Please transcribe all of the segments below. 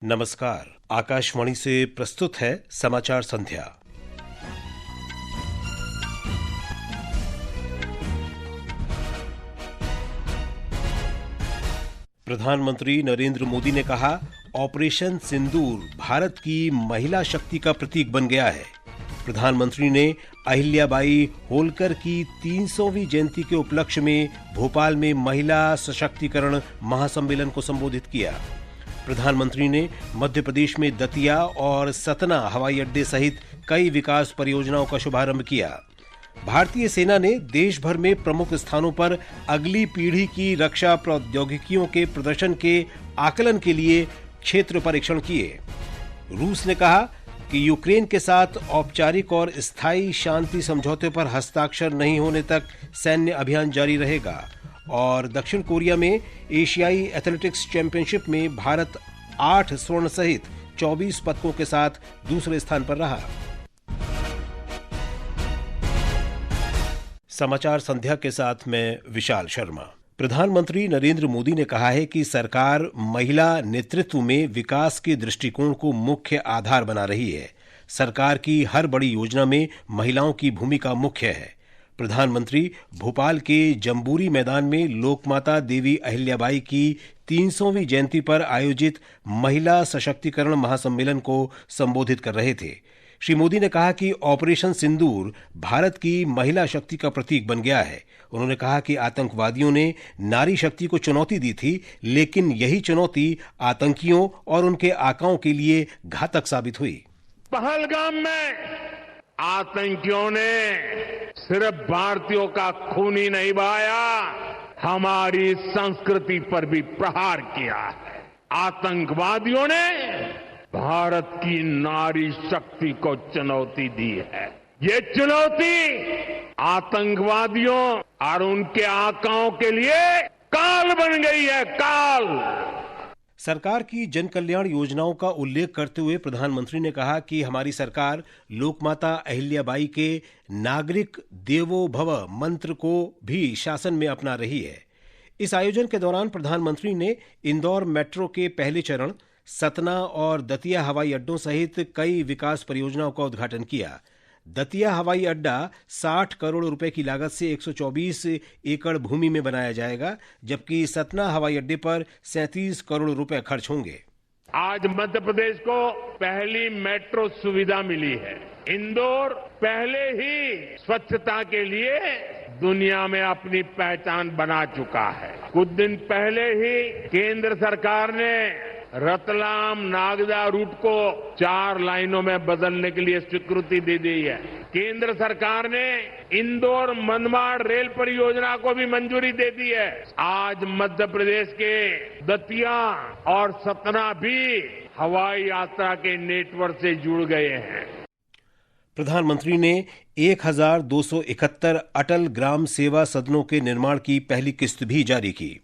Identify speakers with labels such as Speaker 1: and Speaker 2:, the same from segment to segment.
Speaker 1: नमस्कार। आकाशवाणी से प्रस्तुत है समाचार संध्या। प्रधानमंत्री नरेंद्र मोदी ने कहा, ऑपरेशन सिंदूर भारत की महिला शक्ति का प्रतीक बन गया है। प्रधानमंत्री ने अहिल्याबाई होलकर की 300वीं जयंती के उपलक्ष्य में भोपाल में महिला सशक्तिकरण महासम्मेलन को संबोधित किया। प्रधानमंत्री ने मध्य प्रदेश में दतिया और सतना हवाई अड्डे सहित कई विकास परियोजनाओं का शुभारंभ किया। भारतीय सेना ने देश भर में प्रमुख स्थानों पर अगली पीढ़ी की रक्षा प्रौद्योगिकियों के प्रदर्शन के आकलन के लिए क्षेत्र परीक्षण किए। रूस ने कहा कि यूक्रेन के साथ औपचारिक और स्थायी शांति समझौते पर हस्ताक्षर नहीं होने तक सैन्य अभियान जारी रहेगा। और दक्षिण कोरिया में एशियाई एथलेटिक्स चैंपियनशिप में भारत 8 स्वर्ण सहित 24 पदकों के साथ दूसरे स्थान पर रहा। समाचार संध्या के साथ मैं विशाल शर्मा। प्रधानमंत्री नरेंद्र मोदी ने कहा है कि सरकार महिला नेतृत्व में विकास के दृष्टिकोण को मुख्य आधार बना रही है। सरकार की हर बड़ी योजना में महिलाओं की भूमिका मुख्य है। प्रधानमंत्री भोपाल के जम्बूरी मैदान में लोकमाता देवी अहिल्याबाई की 300वीं जयंती पर आयोजित महिला सशक्तिकरण महासम्मेलन को संबोधित कर रहे थे। श्री मोदी ने कहा कि ऑपरेशन सिंदूर भारत की महिला शक्ति का प्रतीक बन गया है। उन्होंने कहा कि आतंकवादियों ने नारी शक्ति को चुनौती दी थी, लेकिन यही चुनौती आतंकियों और उनके आकाओं के लिए घातक साबित हुई।
Speaker 2: पहलगाम में आतंकियों ने सिर्फ भारतीयों का खून ही नहीं बहाया, हमारी संस्कृति पर भी प्रहार किया है। आतंकवादियों ने भारत की नारी शक्ति को चुनौती दी है। ये चुनौती आतंकवादियों और उनके आकाओं के लिए काल बन गई है, काल।
Speaker 1: सरकार की जन कल्याण योजनाओं का उल्लेख करते हुए प्रधानमंत्री ने कहा कि हमारी सरकार लोकमाता अहिल्याबाई के नागरिक देवो भव मंत्र को भी शासन में अपना रही है। इस आयोजन के दौरान प्रधानमंत्री ने इंदौर मेट्रो के पहले चरण, सतना और दतिया हवाई अड्डों सहित कई विकास परियोजनाओं का उद्घाटन किया। दतिया हवाई अड्डा 60 करोड़ रुपए की लागत से 124 एकड़ भूमि में बनाया जाएगा, जबकि सतना हवाई अड्डे पर 37 करोड़ रुपए खर्च होंगे।
Speaker 2: आज मध्य प्रदेश को पहली मेट्रो सुविधा मिली है। इंदौर पहले ही स्वच्छता के लिए दुनिया में अपनी पहचान बना चुका है। कुछ दिन पहले ही केंद्र सरकार ने रतलाम नागदा रूट को 4 लाइनों में बदलने के लिए स्वीकृति दे दी है। केंद्र सरकार ने इंदौर मनमाड़ रेल परियोजना को भी मंजूरी दे दी है। आज मध्य प्रदेश के दतिया और सतना भी हवाई यात्रा के नेटवर्क से जुड़ गए हैं।
Speaker 1: प्रधानमंत्री ने 1271 अटल ग्राम सेवा सदनों के निर्माण की पहली किस्त भी जारी की।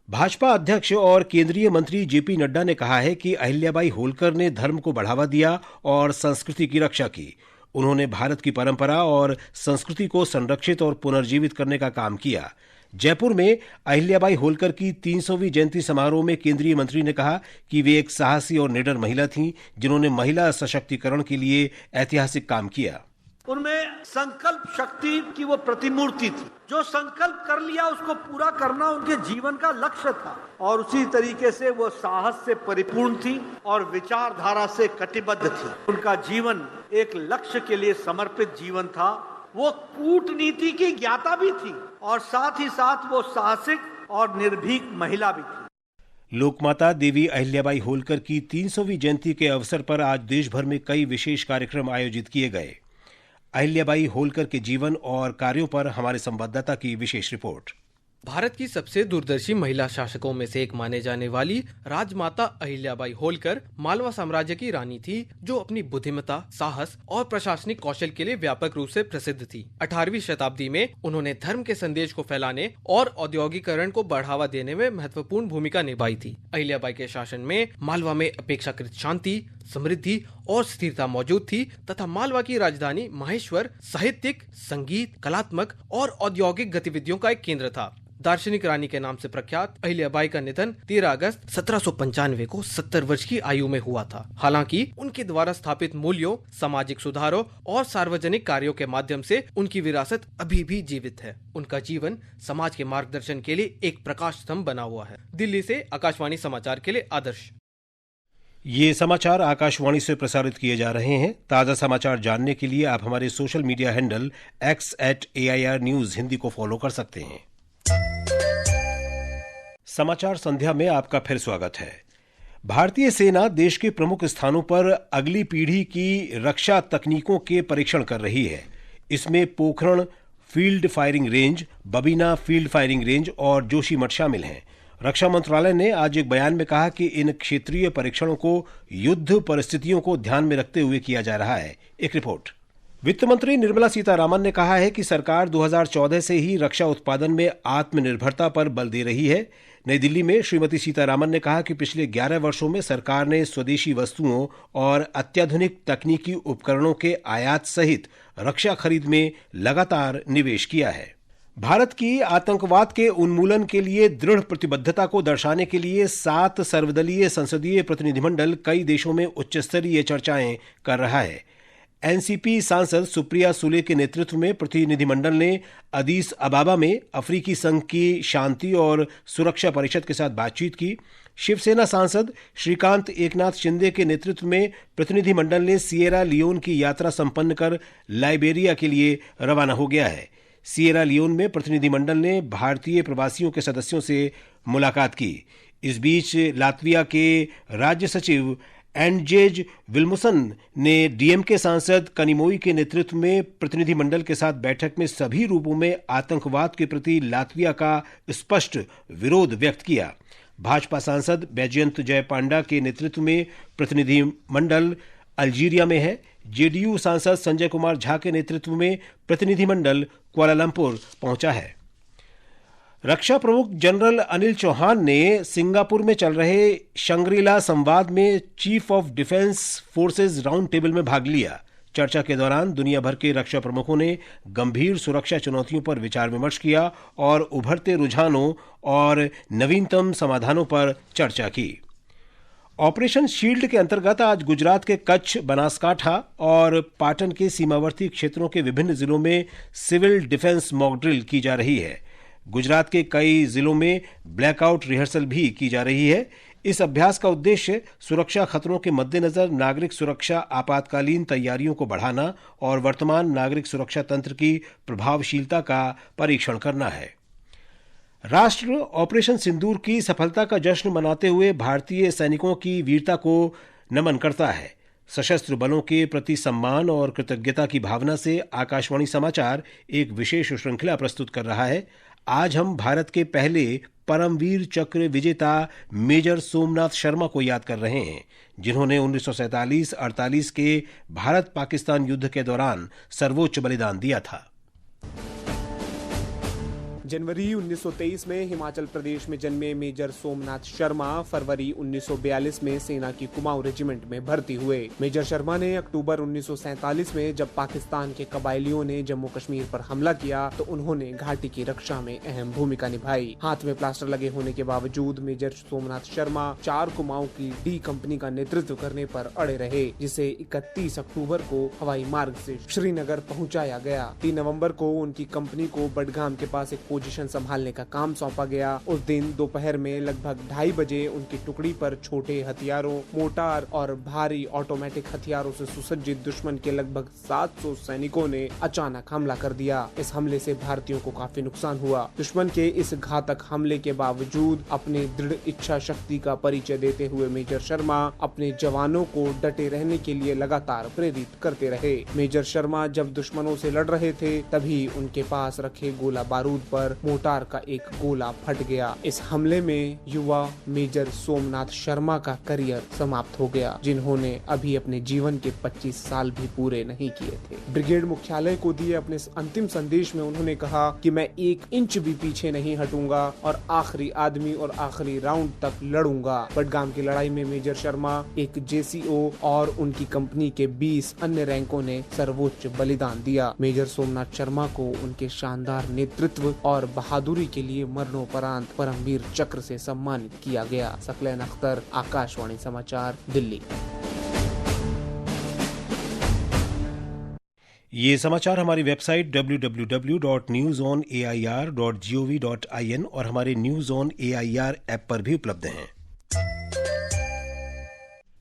Speaker 1: भाजपा अध्यक्ष और केंद्रीय मंत्री जेपी नड्डा ने कहा है कि अहिल्याबाई होलकर ने धर्म को बढ़ावा दिया और संस्कृति की रक्षा की। उन्होंने भारत की परंपरा और संस्कृति को संरक्षित और पुनर्जीवित करने का काम किया। जयपुर में अहिल्याबाई होलकर की 300वीं जयंती समारोह में केंद्रीय मंत्री ने कहा कि वे एक साहसी और निडर महिला थीं, जिन्होंने महिला सशक्तिकरण के लिए ऐतिहासिक काम किया।
Speaker 3: उनमें संकल्प शक्ति की वो प्रतिमूर्ति थी। जो संकल्प कर लिया उसको पूरा करना उनके जीवन का लक्ष्य था, और उसी तरीके से वो साहस से परिपूर्ण थी और विचारधारा से कटिबद्ध थी। उनका जीवन एक लक्ष्य के लिए समर्पित जीवन था। वो कूटनीति की ज्ञाता भी थी और साथ ही साथ वो साहसिक और निर्भीक महिला भी थी।
Speaker 1: लोकमाता देवी अहिल्याबाई होलकर की 300वीं जयंती के अवसर पर आज देश भर में कई विशेष कार्यक्रम आयोजित किए गए। अहिल्याबाई होलकर के जीवन और कार्यों पर हमारे संवाददाता की विशेष रिपोर्ट।
Speaker 4: भारत की सबसे दूरदर्शी महिला शासकों में से एक माने जाने वाली राजमाता अहिल्याबाई होलकर मालवा साम्राज्य की रानी थी, जो अपनी बुद्धिमत्ता, साहस और प्रशासनिक कौशल के लिए व्यापक रूप से प्रसिद्ध थी। 18वीं शताब्दी में उन्होंने धर्म के संदेश को फैलाने और औद्योगिकरण को बढ़ावा देने में महत्वपूर्ण भूमिका निभाई थी। अहिल्याबाई के शासन में मालवा में अपेक्षाकृत शांति, समृद्धि और स्थिरता मौजूद थी तथा मालवा की राजधानी माहेश्वर साहित्यिक, संगीत, कलात्मक और औद्योगिक गतिविधियों का एक केंद्र था। दार्शनिक रानी के नाम से प्रख्यात अहिल्याबाई का निधन 13 अगस्त 1795 को 70 वर्ष की आयु में हुआ था। हालांकि उनके द्वारा स्थापित मूल्यों, सामाजिक सुधारों और सार्वजनिक कार्यों के माध्यम से उनकी विरासत अभी भी जीवित है। उनका जीवन समाज के मार्गदर्शन के लिए एक प्रकाश स्तंभ बना हुआ है। दिल्ली से आकाशवाणी समाचार के लिए आदर्श।
Speaker 1: ये समाचार आकाशवाणी से प्रसारित किए जा रहे हैं। ताजा समाचार जानने के लिए आप हमारे social media handle x@AIR News Hindi को फॉलो कर सकते हैं। समाचार संध्या में आपका फिर स्वागत है। भारतीय सेना देश के प्रमुख स्थानों पर अगली पीढ़ी की रक्षा तकनीकों के परीक्षण कर रही है। इसमें Pokhran field firing range, Babina field firing range और जोशीमठ शामिल हैं। रक्षा मंत्रालय ने आज एक बयान में कहा कि इन क्षेत्रीय परीक्षणों को युद्ध परिस्थितियों को ध्यान में रखते हुए किया जा रहा है। एक रिपोर्ट। वित्त मंत्री निर्मला सीतारामन ने कहा है कि सरकार 2014 से ही रक्षा उत्पादन में आत्मनिर्भरता पर बल दे रही है। नई दिल्ली में श्रीमती सीतारामन ने कहा कि पिछले 11 वर्षों में सरकार ने स्वदेशी वस्तुओं और अत्याधुनिक तकनीकी उपकरणों के आयात सहित रक्षा खरीद में लगातार निवेश किया है। भारत की आतंकवाद के उन्मूलन के लिए दृढ़ प्रतिबद्धता को दर्शाने के लिए 7 सर्वदलीय संसदीय प्रतिनिधिमंडल कई देशों में उच्च स्तरीय चर्चाएं कर रहा है। एनसीपी सांसद सुप्रिया सुले के नेतृत्व में प्रतिनिधिमंडल ने अदीस अबाबा में अफ्रीकी संघ की शांति और सुरक्षा परिषद के साथ बातचीत की। शिवसेना सांसद श्रीकांत एकनाथ शिंदे के नेतृत्व में प्रतिनिधिमंडल ने सिएरा लियोन की यात्रा संपन्न कर लाइबेरिया के लिए रवाना हो गया है। सिएरा लियोन में प्रतिनिधिमंडल ने भारतीय प्रवासियों के सदस्यों से मुलाकात की। इस बीच लातविया के राज्य सचिव एंडजेज विल्मुसन ने डीएमके सांसद कनिमोई के नेतृत्व में प्रतिनिधिमंडल के साथ बैठक में सभी रूपों में आतंकवाद के प्रति लातविया का स्पष्ट विरोध व्यक्त किया। भाजपा सांसद बैजयंत जयपांडा के नेतृत्व में प्रतिनिधिमंडल अल्जीरिया में है। जेडीयू सांसद संजय कुमार झा के नेतृत्व में प्रतिनिधिमंडल कुआलालंपुर पहुंचा है। रक्षा प्रमुख जनरल अनिल चौहान ने सिंगापुर में चल रहे शंग्रीला संवाद में chief of defence forces round table में भाग लिया। चर्चा के दौरान दुनिया भर के रक्षा प्रमुखों ने गंभीर सुरक्षा चुनौतियों पर विचार विमर्श किया और उभरते रुझानों और नवीनतम समाधानों पर चर्चा की। ऑपरेशन शील्ड के अंतर्गत आज गुजरात के कच्छ, बनासकांठा और पाटन के सीमावर्ती क्षेत्रों के विभिन्न जिलों में सिविल डिफेंस मॉक ड्रिल की जा रही है। गुजरात के कई जिलों में ब्लैकआउट रिहर्सल भी की जा रही है। इस अभ्यास का उद्देश्य सुरक्षा खतरों के मद्देनजर नागरिक सुरक्षा आपातकालीन तैयारियों को बढ़ाना और वर्तमान नागरिक सुरक्षा तंत्र की प्रभावशीलता का परीक्षण करना है। राष्ट्र ऑपरेशन सिंदूर की सफलता का जश्न मनाते हुए भारतीय सैनिकों की वीरता को नमन करता है। सशस्त्र बलों के प्रति सम्मान और कृतज्ञता की भावना से आकाशवाणी समाचार एक विशेष श्रृंखला प्रस्तुत कर रहा है। आज हम भारत के पहले परमवीर चक्र विजेता मेजर सोमनाथ शर्मा को याद कर रहे हैं, जिन्होंने 1947-48 के भारत पाकिस्तान युद्ध के दौरान सर्वोच्च बलिदान दिया था।
Speaker 5: जनवरी 1923 में हिमाचल प्रदेश में जन्मे मेजर सोमनाथ शर्मा फरवरी 1942 में सेना की कुमाऊं रेजिमेंट में भर्ती हुए। मेजर शर्मा ने अक्टूबर 1947 में जब पाकिस्तान के कबायलियों ने जम्मू कश्मीर पर हमला किया तो उन्होंने घाटी की रक्षा में अहम भूमिका निभाई। हाथ में प्लास्टर लगे होने के बावजूद मेजर सोमनाथ शर्मा 4 कुमाऊं की डी कंपनी का नेतृत्व करने पर अड़े रहे, जिसे 31 अक्टूबर को हवाई मार्ग से श्रीनगर पहुंचाया गया। 3 नवंबर को उनकी कंपनी को बडगाम के पास एक पोजीशन संभालने का काम सौंपा गया। उस दिन दोपहर में लगभग 2:30 बजे उनकी टुकड़ी पर छोटे हथियारों, मोर्टार और भारी ऑटोमेटिक हथियारों से सुसज्जित दुश्मन के लगभग 700 सैनिकों ने अचानक हमला कर दिया। इस हमले से भारतीयों को काफी नुकसान हुआ। दुश्मन के इस घातक हमले के बावजूद अपनी दृढ़ इच्छा शक्ति का परिचय देते हुए मेजर शर्मा अपने जवानों को डटे रहने के लिए लगातार प्रेरित करते रहे। मेजर शर्मा जब दुश्मनों से लड़ रहे थे तभी उनके पास रखे गोला बारूद पर पर मोटार का एक गोला फट गया। इस हमले में युवा मेजर सोमनाथ शर्मा का करियर समाप्त हो गया, जिन्होंने अभी अपने जीवन के 25 साल भी पूरे नहीं किए थे। ब्रिगेड मुख्यालय को दिए अपने अंतिम संदेश में उन्होंने कहा कि मैं 1 इंच भी पीछे नहीं हटूंगा और आखिरी आदमी और आखिरी राउंड तक लड़ूंगा। बडगाम की लड़ाई में मेजर शर्मा, एक जेसीओ और उनकी कंपनी के 20 अन्य रैंकों ने सर्वोच्च बलिदान दिया। मेजर सोमनाथ शर्मा को उनके शानदार नेतृत्व और बहादुरी के लिए मरणोपरांत परमवीर चक्र से सम्मानित किया गया। सकलैन अख्तर, आकाशवाणी समाचार, दिल्ली।
Speaker 1: ये समाचार हमारी वेबसाइट www.newsonair.gov.in और हमारे न्यूज ऑन AIR ऐप पर भी उपलब्ध हैं।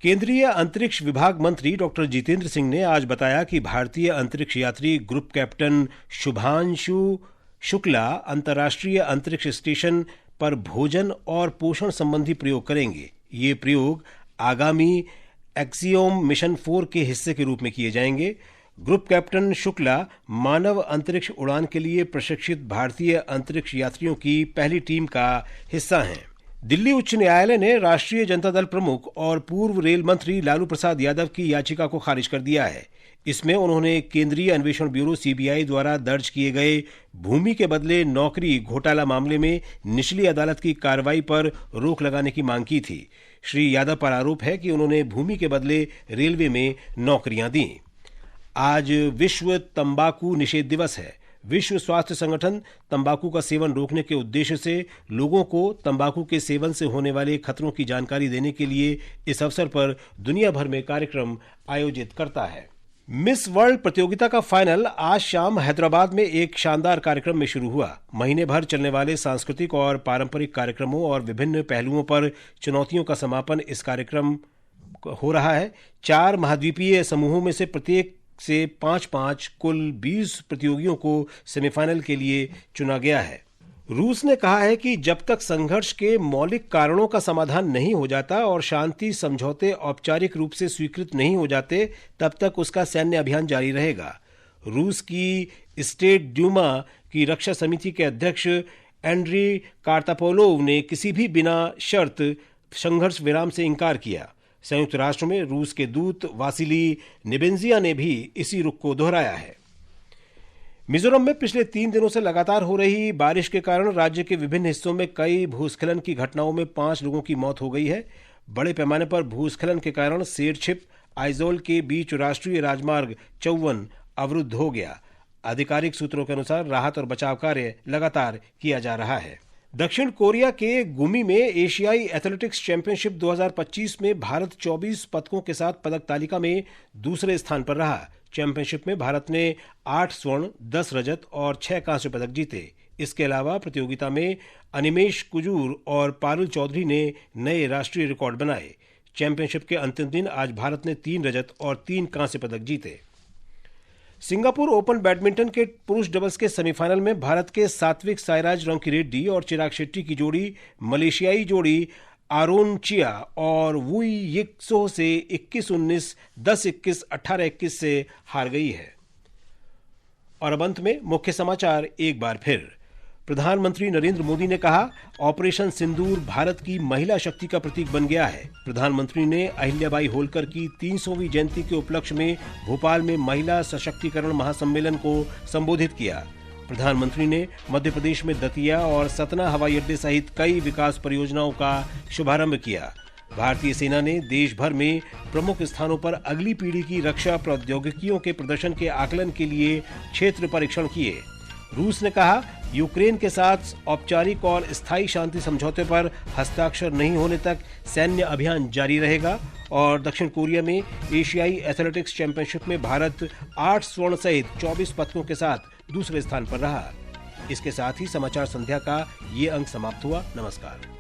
Speaker 1: केंद्रीय अंतरिक्ष विभाग मंत्री डॉक्टर जितेंद्र सिंह ने आज बताया कि भारतीय अंतरिक्ष यात्री ग्रुप कैप्टन शुभांशु शुक्ला अंतर्राष्ट्रीय अंतरिक्ष स्टेशन पर भोजन और पोषण संबंधी प्रयोग करेंगे। ये प्रयोग आगामी एक्सियोम मिशन 4 के हिस्से के रूप में किए जाएंगे। ग्रुप कैप्टन शुक्ला मानव अंतरिक्ष उड़ान के लिए प्रशिक्षित भारतीय अंतरिक्ष यात्रियों की पहली टीम का हिस्सा हैं। दिल्ली उच्च न्यायालय ने राष्ट्रीय जनता दल प्रमुख और पूर्व रेल मंत्री लालू प्रसाद यादव की याचिका को खारिज कर दिया है। इसमें उन्होंने केंद्रीय अन्वेषण ब्यूरो CBI द्वारा दर्ज किए गए भूमि के बदले नौकरी घोटाला मामले में निचली अदालत की कार्रवाई पर रोक लगाने की मांग की थी। श्री यादव पर आरोप है कि उन्होंने भूमि के बदले रेलवे में नौकरियां दी। आज विश्व तंबाकू निषेध दिवस है। विश्व स्वास्थ्य संगठन तंबाकू का सेवन रोकने के उद्देश्य से लोगों को तंबाकू के सेवन से होने वाले खतरों की जानकारी देने के लिए इस अवसर पर दुनिया भर में कार्यक्रम आयोजित करता है। मिस वर्ल्ड प्रतियोगिता का फाइनल आज शाम हैदराबाद में एक शानदार कार्यक्रम में शुरू हुआ। महीने भर चलने वाले सांस्कृतिक और पारंपरिक कार्यक्रमों और विभिन्न पहलुओं पर चुनौतियों का समापन इस कार्यक्रम हो रहा है। 4 महाद्वीपीय समूहों में से प्रत्येक से 5-5 कुल 20 प्रतियोगियों को सेमीफाइनल के लिए चुना गया है। रूस ने कहा है कि जब तक संघर्ष के मौलिक कारणों का समाधान नहीं हो जाता और शांति समझौते औपचारिक रूप से स्वीकृत नहीं हो जाते, तब तक उसका सैन्य अभियान जारी रहेगा। रूस की स्टेट ड्यूमा की रक्षा समिति के अध्यक्ष एंड्री कार्तापोलोव ने किसी भी बिना शर्त संघर्ष विराम से इनकार किया। संयुक्त राष्ट्र में रूस के दूत वासिली निबेंजिया ने भी इसी रुख को दोहराया है। मिजोरम में पिछले 3 दिनों से लगातार हो रही बारिश के कारण राज्य के विभिन्न हिस्सों में कई भूस्खलन की घटनाओं में 5 लोगों की मौत हो गई है। बड़े पैमाने पर भूस्खलन के कारण सेरछिप आइजोल के बीच राष्ट्रीय राजमार्ग 54 अवरुद्ध हो गया। आधिकारिक सूत्रों के अनुसार राहत और बचाव कार्य लगातार किया जा रहा है। दक्षिण कोरिया के गुमी में एशियाई एथलेटिक्स चैंपियनशिप 2025 में भारत 24 पदकों के साथ पदक तालिका में दूसरे स्थान पर रहा। चैंपियनशिप में भारत ने 8 स्वर्ण, 10 रजत और 6 कांस्य पदक जीते। इसके अलावा प्रतियोगिता में अनिमेश कुजूर और पारुल चौधरी ने नए राष्ट्रीय रिकॉर्ड बनाए। चैंपियनशिप के अंतिम दिन आज भारत ने 3 रजत और 3 कांस्य पदक जीते। सिंगापुर ओपन बैडमिंटन के पुरुष डबल्स के सेमीफाइनल में भारत के सात्विक साईराज रंकीरेड्डी और चिराग शेट्टी की जोड़ी मलेशियाई जोड़ी आरोन चिया और वुई यिक्सो से 21-19, 10-21, 18-21 से हार गई है। और अब अंत में मुख्य समाचार एक बार फिर। प्रधानमंत्री नरेंद्र मोदी ने कहा, ऑपरेशन सिंदूर भारत की महिला शक्ति का प्रतीक बन गया है। प्रधानमंत्री ने अहिल्याबाई होलकर की 300वीं जयंती के उपलक्ष्य में भोपाल में महिला सशक्तिकरण महासम्मेलन को संबोधित किया। प्रधानमंत्री ने मध्य प्रदेश में दतिया और सतना हवाई अड्डे सहित कई विकास परियोजनाओं का शुभारंभ किया। भारतीय सेना ने देश भर में प्रमुख स्थानों पर अगली पीढ़ी की रक्षा प्रौद्योगिकियों के प्रदर्शन के आकलन के लिए क्षेत्र परीक्षण किए। रूस ने कहा, यूक्रेन के साथ औपचारिक और स्थायी शांति समझौते पर हस्ताक्षर नहीं होने तक सैन्य अभियान जारी रहेगा। और दक्षिण कोरिया में एशियाई एथलेटिक्स चैंपियनशिप में भारत 8 स्वर्ण सहित 24 पदकों के साथ दूसरे स्थान पर रहा। इसके साथ ही समाचार संध्या का ये अंक समाप्त हुआ। नमस्कार।